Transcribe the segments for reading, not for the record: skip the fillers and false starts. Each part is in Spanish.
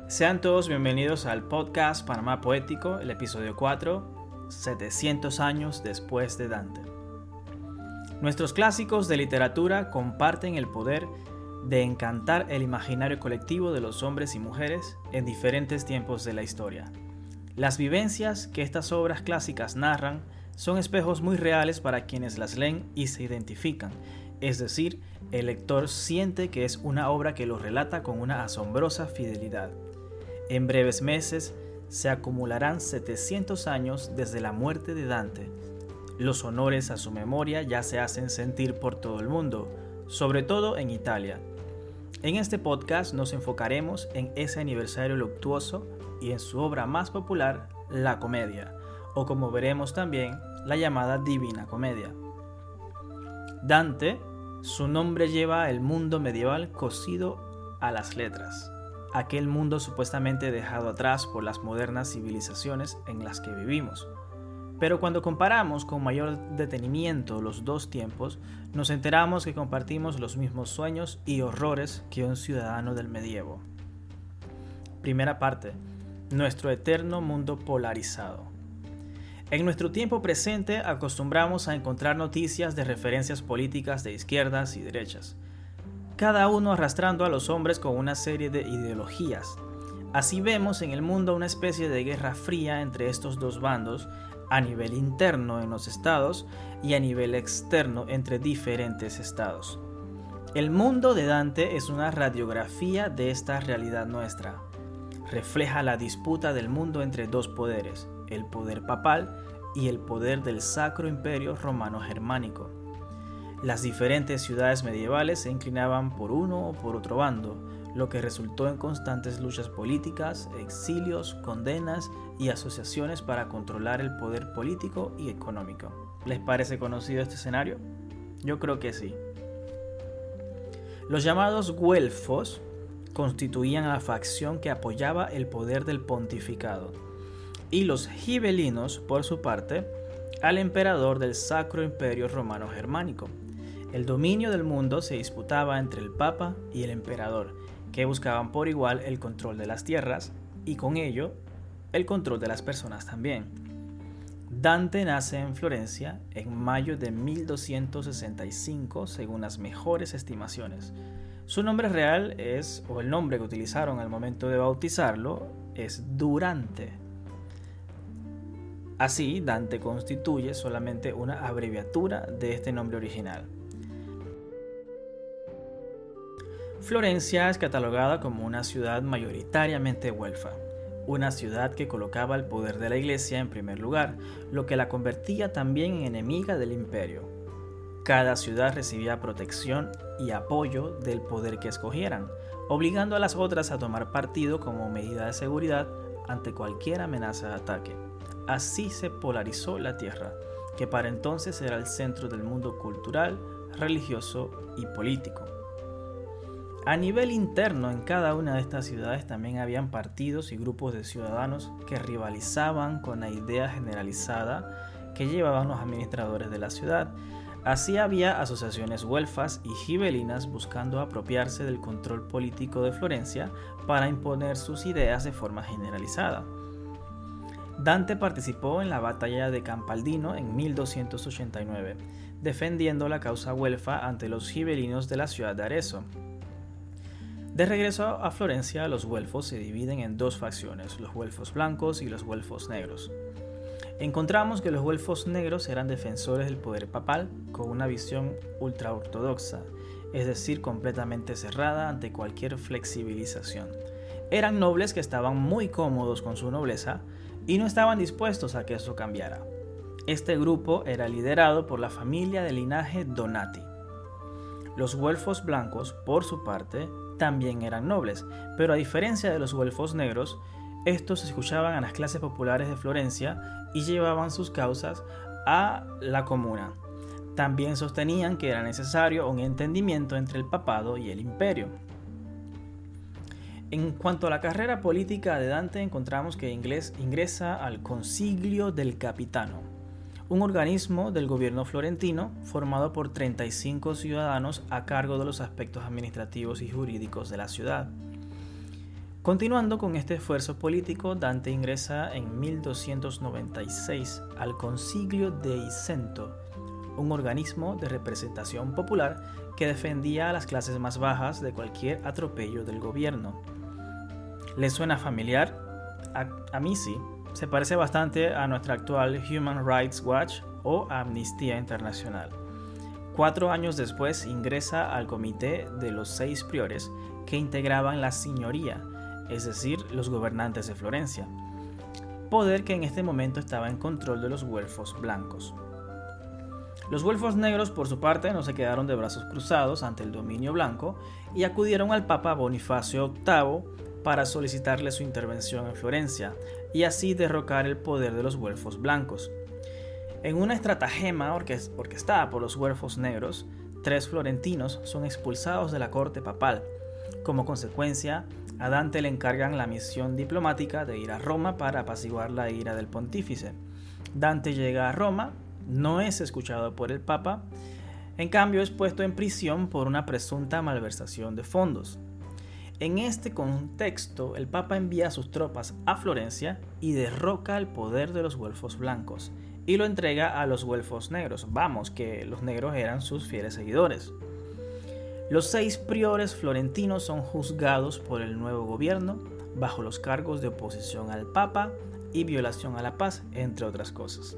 Sean todos bienvenidos al podcast Panamá Poético, el episodio 4, 700 años después de Dante. Nuestros clásicos de literatura comparten el poder de encantar el imaginario colectivo de los hombres y mujeres en diferentes tiempos de la historia. Las vivencias que estas obras clásicas narran son espejos muy reales para quienes las leen y se identifican, es decir, el lector siente que es una obra que lo relata con una asombrosa fidelidad. En breves meses se acumularán 700 años desde la muerte de Dante. Los honores a su memoria ya se hacen sentir por todo el mundo, sobre todo en Italia. En este podcast nos enfocaremos en ese aniversario luctuoso y en su obra más popular, la Comedia, o como veremos también, la llamada Divina Comedia. Dante, su nombre lleva el mundo medieval cosido a las letras, aquel mundo supuestamente dejado atrás por las modernas civilizaciones en las que vivimos. Pero cuando comparamos con mayor detenimiento los dos tiempos, nos enteramos que compartimos los mismos sueños y horrores que un ciudadano del medievo. Primera parte, nuestro eterno mundo polarizado. En nuestro tiempo presente acostumbramos a encontrar noticias de referencias políticas de izquierdas y derechas, cada uno arrastrando a los hombres con una serie de ideologías. Así vemos en el mundo una especie de guerra fría entre estos dos bandos, a nivel interno en los estados y a nivel externo entre diferentes estados. El mundo de Dante es una radiografía de esta realidad nuestra. Refleja la disputa del mundo entre dos poderes, el poder papal y el poder del Sacro Imperio Romano Germánico. Las diferentes ciudades medievales se inclinaban por uno o por otro bando, lo que resultó en constantes luchas políticas, exilios, condenas y asociaciones para controlar el poder político y económico. ¿Les parece conocido este escenario? Yo creo que sí. Los llamados güelfos constituían la facción que apoyaba el poder del pontificado, y los gibelinos, por su parte, al emperador del Sacro Imperio Romano Germánico. El dominio del mundo se disputaba entre el Papa y el emperador, que buscaban por igual el control de las tierras y con ello el control de las personas también. Dante nace en Florencia en mayo de 1265 según las mejores estimaciones. Su nombre real es, o el nombre que utilizaron al momento de bautizarlo, es Durante. Así, Dante constituye solamente una abreviatura de este nombre original. Florencia es catalogada como una ciudad mayoritariamente güelfa, una ciudad que colocaba el poder de la iglesia en primer lugar, lo que la convertía también en enemiga del imperio. Cada ciudad recibía protección y apoyo del poder que escogieran, obligando a las otras a tomar partido como medida de seguridad ante cualquier amenaza de ataque. Así se polarizó la tierra, que para entonces era el centro del mundo cultural, religioso y político. A nivel interno, en cada una de estas ciudades también habían partidos y grupos de ciudadanos que rivalizaban con la idea generalizada que llevaban los administradores de la ciudad. Así había asociaciones güelfas y gibelinas buscando apropiarse del control político de Florencia para imponer sus ideas de forma generalizada. Dante participó en la batalla de Campaldino en 1289, defendiendo la causa güelfa ante los gibelinos de la ciudad de Arezzo. De regreso a Florencia, los güelfos se dividen en dos facciones, los güelfos blancos y los güelfos negros. Encontramos que los güelfos negros eran defensores del poder papal con una visión ultraortodoxa, es decir, completamente cerrada ante cualquier flexibilización. Eran nobles que estaban muy cómodos con su nobleza y no estaban dispuestos a que eso cambiara. Este grupo era liderado por la familia de linaje Donati. Los güelfos blancos, por su parte, también eran nobles, pero a diferencia de los güelfos negros, estos escuchaban a las clases populares de Florencia y llevaban sus causas a la comuna. También sostenían que era necesario un entendimiento entre el papado y el imperio. En cuanto a la carrera política de Dante, encontramos que ingresa al Consiglio del Capitano, un organismo del gobierno florentino formado por 35 ciudadanos a cargo de los aspectos administrativos y jurídicos de la ciudad. Continuando con este esfuerzo político, Dante ingresa en 1296 al Concilio de Icento, un organismo de representación popular que defendía a las clases más bajas de cualquier atropello del gobierno. ¿Les suena familiar? A mí sí. Se parece bastante a nuestra actual Human Rights Watch o Amnistía Internacional. 4 años después ingresa al comité de los 6 priores que integraban la signoría, es decir, los gobernantes de Florencia, poder que en este momento estaba en control de los güelfos blancos. Los güelfos negros, por su parte, no se quedaron de brazos cruzados ante el dominio blanco y acudieron al Papa Bonifacio VIII para solicitarle su intervención en Florencia y así derrocar el poder de los güelfos blancos. En una estratagema orquestada por los güelfos negros, 3 florentinos son expulsados de la corte papal. Como consecuencia, a Dante le encargan la misión diplomática de ir a Roma para apaciguar la ira del pontífice. Dante llega a Roma, no es escuchado por el Papa, en cambio es puesto en prisión por una presunta malversación de fondos. En este contexto, el Papa envía a sus tropas a Florencia y derroca el poder de los güelfos blancos y lo entrega a los güelfos negros, que los negros eran sus fieles seguidores. Los 6 priores florentinos son juzgados por el nuevo gobierno bajo los cargos de oposición al Papa y violación a la paz, entre otras cosas.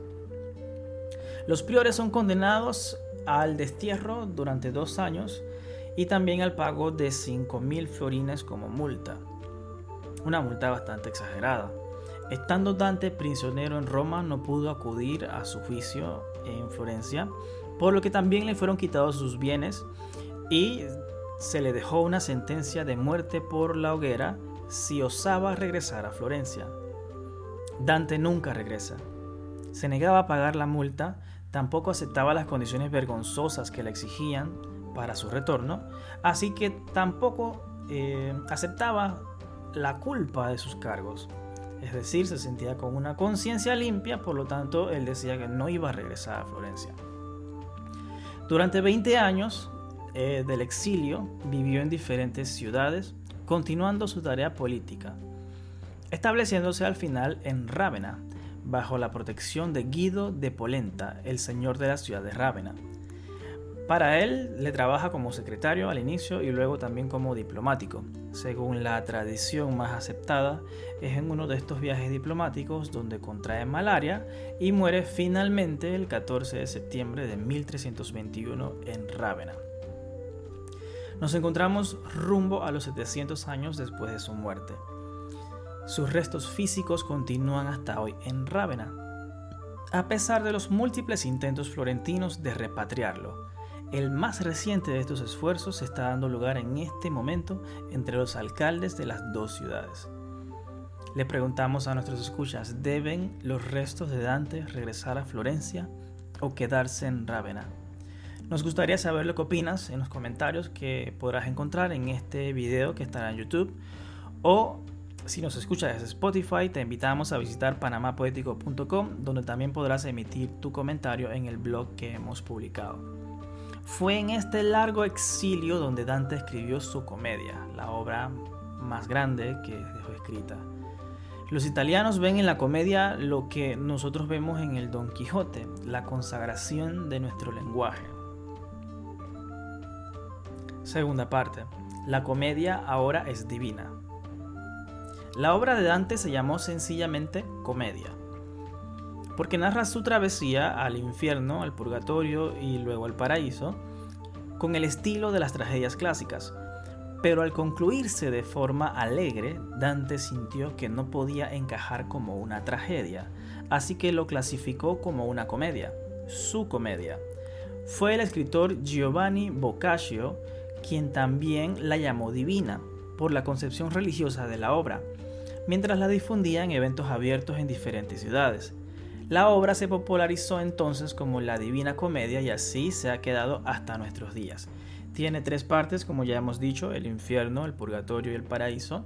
Los priores son condenados al destierro durante 2 años y también al pago de 5.000 florines como multa. Una multa bastante exagerada. Estando Dante prisionero en Roma, no pudo acudir a su juicio en Florencia, por lo que también le fueron quitados sus bienes y se le dejó una sentencia de muerte por la hoguera si osaba regresar a Florencia. Dante nunca regresa. Se negaba a pagar la multa, tampoco aceptaba las condiciones vergonzosas que le exigían para su retorno, así que tampoco aceptaba la culpa de sus cargos. Es decir, se sentía con una conciencia limpia, por lo tanto él decía que no iba a regresar a Florencia. Durante 20 años del exilio vivió en diferentes ciudades, continuando su tarea política, estableciéndose al final en Rávena, bajo la protección de Guido de Polenta, el señor de la ciudad de Rávena. Para él le trabaja como secretario al inicio y luego también como diplomático. Según la tradición más aceptada, es en uno de estos viajes diplomáticos donde contrae malaria y muere finalmente el 14 de septiembre de 1321 en Rávena. Nos encontramos rumbo a los 700 años después de su muerte. Sus restos físicos continúan hasta hoy en Rávena, a pesar de los múltiples intentos florentinos de repatriarlo. El más reciente de estos esfuerzos está dando lugar en este momento entre los alcaldes de las 2 ciudades. Le preguntamos a nuestros escuchas, ¿deben los restos de Dante regresar a Florencia o quedarse en Rávena? Nos gustaría saber lo que opinas en los comentarios que podrás encontrar en este video que estará en YouTube, o si nos escuchas desde Spotify, te invitamos a visitar panamapoético.com, donde también podrás emitir tu comentario en el blog que hemos publicado. Fue en este largo exilio donde Dante escribió su comedia, la obra más grande que dejó escrita. Los italianos ven en la comedia lo que nosotros vemos en el Don Quijote, la consagración de nuestro lenguaje. Segunda parte. La comedia ahora es divina. La obra de Dante se llamó sencillamente Comedia, porque narra su travesía al infierno, al purgatorio y luego al paraíso, con el estilo de las tragedias clásicas. Pero al concluirse de forma alegre, Dante sintió que no podía encajar como una tragedia, así que lo clasificó como una comedia, su comedia. Fue el escritor Giovanni Boccaccio quien también la llamó divina, por la concepción religiosa de la obra, mientras la difundía en eventos abiertos en diferentes ciudades. La obra se popularizó entonces como la Divina Comedia y así se ha quedado hasta nuestros días. Tiene 3 partes, como ya hemos dicho, el infierno, el purgatorio y el paraíso.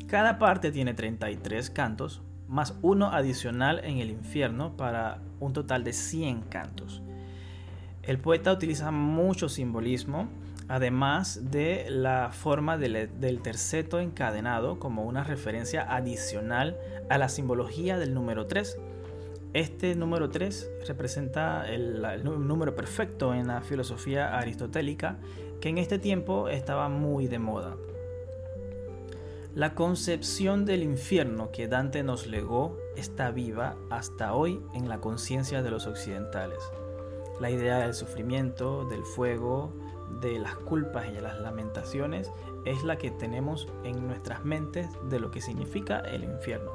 Cada parte tiene 33 cantos, más uno adicional en el infierno para un total de 100 cantos. El poeta utiliza mucho simbolismo además de la forma del terceto encadenado como una referencia adicional a la simbología del número 3. Este número 3 representa el número perfecto en la filosofía aristotélica, que en este tiempo estaba muy de moda. La concepción del infierno que Dante nos legó está viva hasta hoy en la conciencia de los occidentales. La idea del sufrimiento, del fuego, de las culpas y de las lamentaciones es la que tenemos en nuestras mentes de lo que significa el infierno.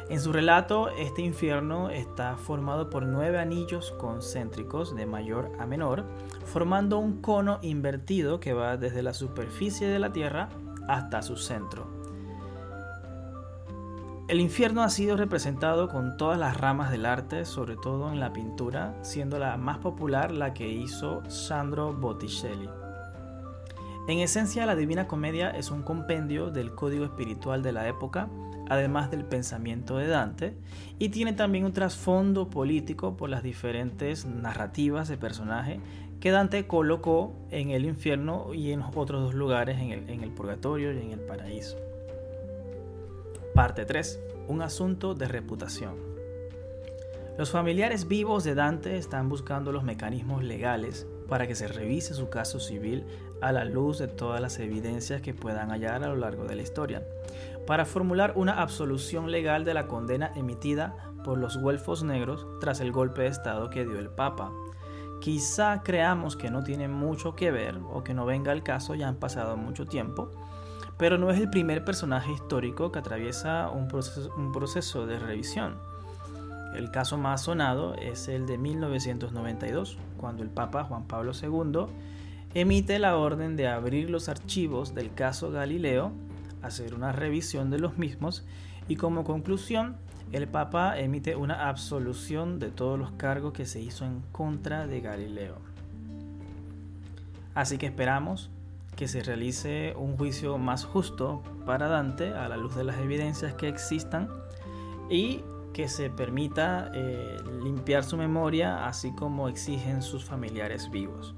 En su relato, este infierno está formado por 9 anillos concéntricos de mayor a menor, formando un cono invertido que va desde la superficie de la Tierra hasta su centro. El infierno ha sido representado con todas las ramas del arte, sobre todo en la pintura, siendo la más popular la que hizo Sandro Botticelli. En esencia, la Divina Comedia es un compendio del código espiritual de la época, además del pensamiento de Dante, y tiene también un trasfondo político por las diferentes narrativas de personaje que Dante colocó en el infierno y en otros 2 lugares, en el purgatorio y en el paraíso. Parte 3. Un asunto de reputación. Los familiares vivos de Dante están buscando los mecanismos legales para que se revise su caso civil a la luz de todas las evidencias que puedan hallar a lo largo de la historia, para formular una absolución legal de la condena emitida por los güelfos negros tras el golpe de estado que dio el Papa. Quizá creamos que no tiene mucho que ver o que no venga al caso, ya han pasado mucho tiempo, pero no es el primer personaje histórico que atraviesa un proceso de revisión. El caso más sonado es el de 1992, cuando el Papa Juan Pablo II emite la orden de abrir los archivos del caso Galileo, hacer una revisión de los mismos y como conclusión el Papa emite una absolución de todos los cargos que se hizo en contra de Galileo. Así que esperamos que se realice un juicio más justo para Dante a la luz de las evidencias que existan y que se permita limpiar su memoria así como exigen sus familiares vivos.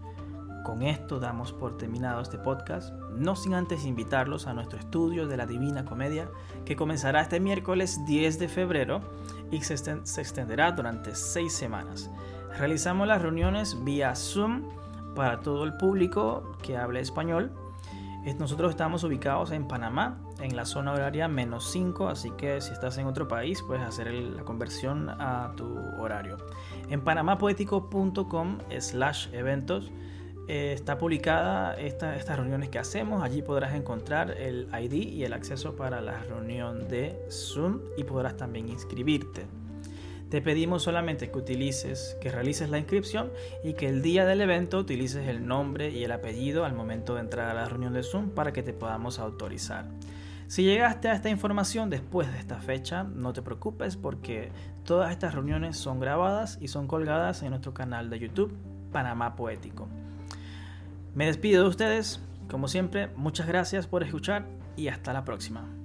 Con esto damos por terminado este podcast, no sin antes invitarlos a nuestro estudio de la Divina Comedia, que comenzará este miércoles 10 de febrero y se extenderá durante 6 semanas. Realizamos las reuniones vía Zoom para todo el público que hable español. Nosotros estamos ubicados en Panamá, en la zona horaria -5, así que si estás en otro país puedes hacer la conversión a tu horario. En panamapoetico.com/eventos está publicada estas reuniones que hacemos. Allí podrás encontrar el ID y el acceso para la reunión de Zoom y podrás también inscribirte. Te pedimos solamente que realices la inscripción y que el día del evento utilices el nombre y el apellido al momento de entrar a la reunión de Zoom para que te podamos autorizar. Si llegaste a esta información después de esta fecha, no te preocupes porque todas estas reuniones son grabadas y son colgadas en nuestro canal de YouTube, Panamá Poético. Me despido de ustedes, como siempre, muchas gracias por escuchar y hasta la próxima.